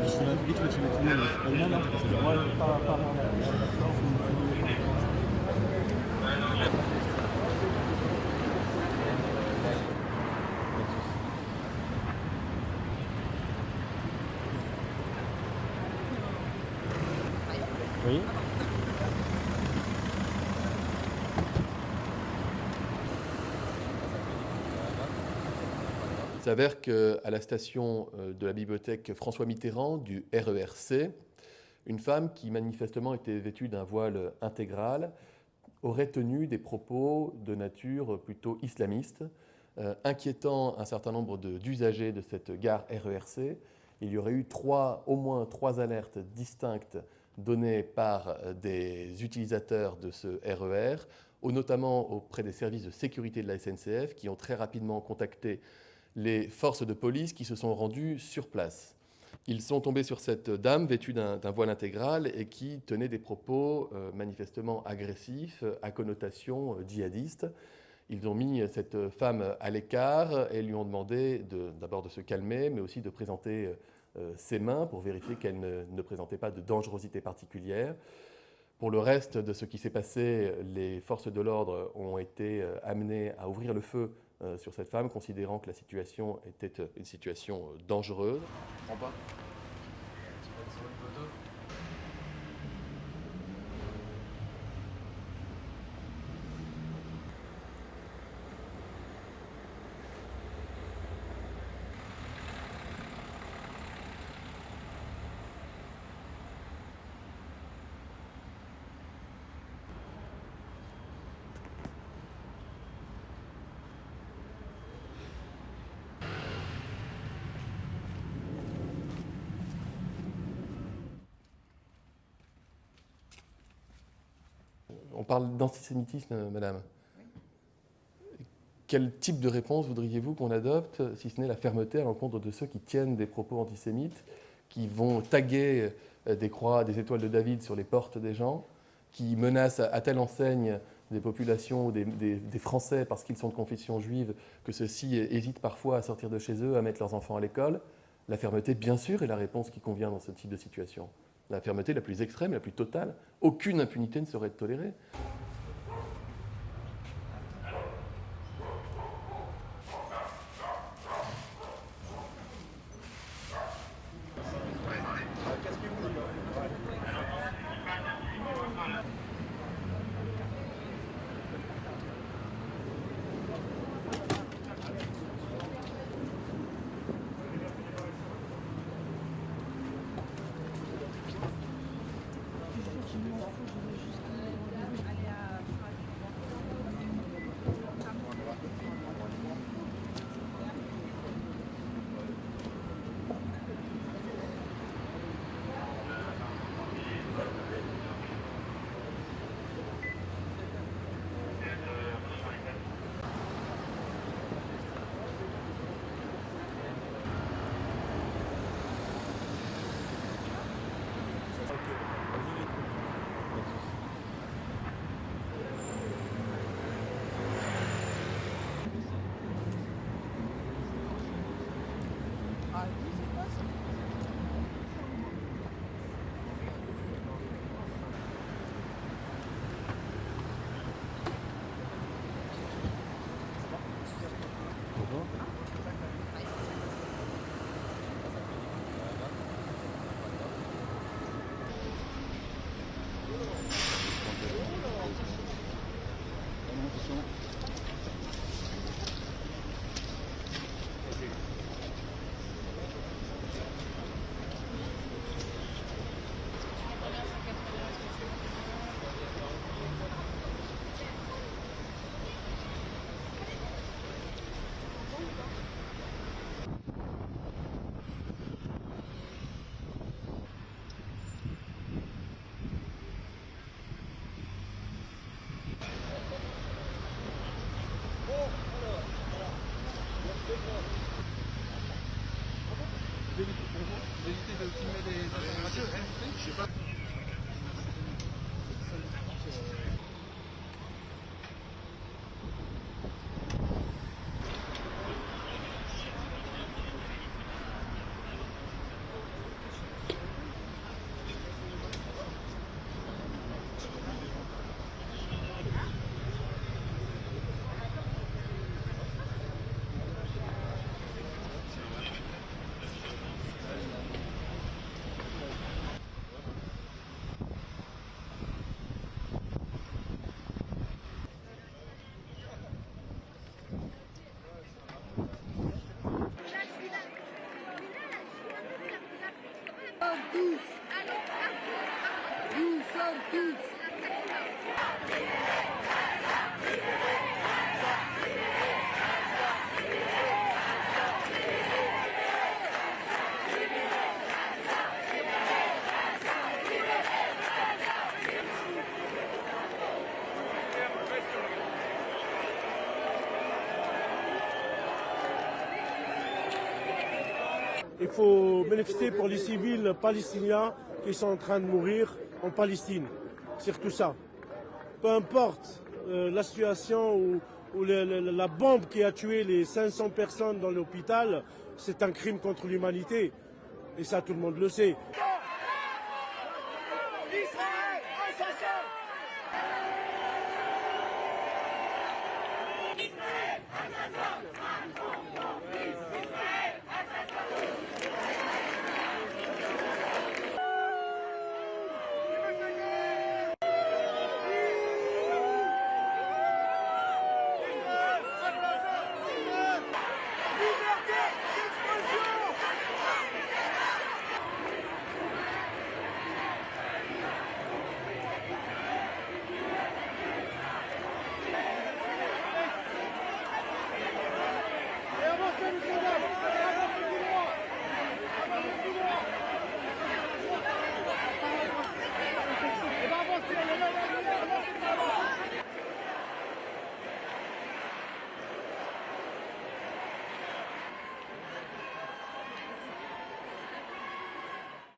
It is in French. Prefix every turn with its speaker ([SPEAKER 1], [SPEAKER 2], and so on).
[SPEAKER 1] Je suis là, vite, tu mets tout le monde, c'est pas bien là, parce que moi, pas moi, la force, oui.
[SPEAKER 2] Il s'avère qu'à la station de la bibliothèque François Mitterrand du RERC, une femme qui manifestement était vêtue d'un voile intégral aurait tenu des propos de nature plutôt islamiste, inquiétant un certain nombre d'usagers de cette gare RERC. Il y aurait eu au moins trois alertes distinctes données par des utilisateurs de ce RER, notamment auprès des services de sécurité de la SNCF, qui ont très rapidement contacté les forces de police qui se sont rendues sur place. Ils sont tombés sur cette dame vêtue d'un voile intégral et qui tenait des propos manifestement agressifs à connotation djihadiste. Ils ont mis cette femme à l'écart et lui ont demandé d'abord de se calmer, mais aussi de présenter ses mains pour vérifier qu'elle ne présentait pas de dangerosité particulière. Pour le reste de ce qui s'est passé, les forces de l'ordre ont été amenées à ouvrir le feu sur cette femme, considérant que la situation était une situation dangereuse. Je comprends pas. On parle d'antisémitisme, madame. Quel type de réponse voudriez-vous qu'on adopte, si ce n'est la fermeté à l'encontre de ceux qui tiennent des propos antisémites, qui vont taguer des croix, des étoiles de David sur les portes des gens, qui menacent à telle enseigne des populations ou des Français parce qu'ils sont de confession juive, que ceux-ci hésitent parfois à sortir de chez eux, à mettre leurs enfants à l'école? La fermeté, bien sûr, est la réponse qui convient dans ce type de situation. La fermeté la plus extrême, la plus totale. Aucune impunité ne saurait être tolérée.
[SPEAKER 3] D'éviter de filmer des... Je sais pas.
[SPEAKER 4] sommes tous. Nous sommes tous.
[SPEAKER 5] Il faut manifester pour les civils palestiniens qui sont en train de mourir en Palestine. Surtout ça. Peu importe la situation ou la bombe qui a tué les 500 personnes dans l'hôpital, c'est un crime contre l'humanité. Et ça, tout le monde le sait.
[SPEAKER 4] Israël, assassin! Israël, assassin!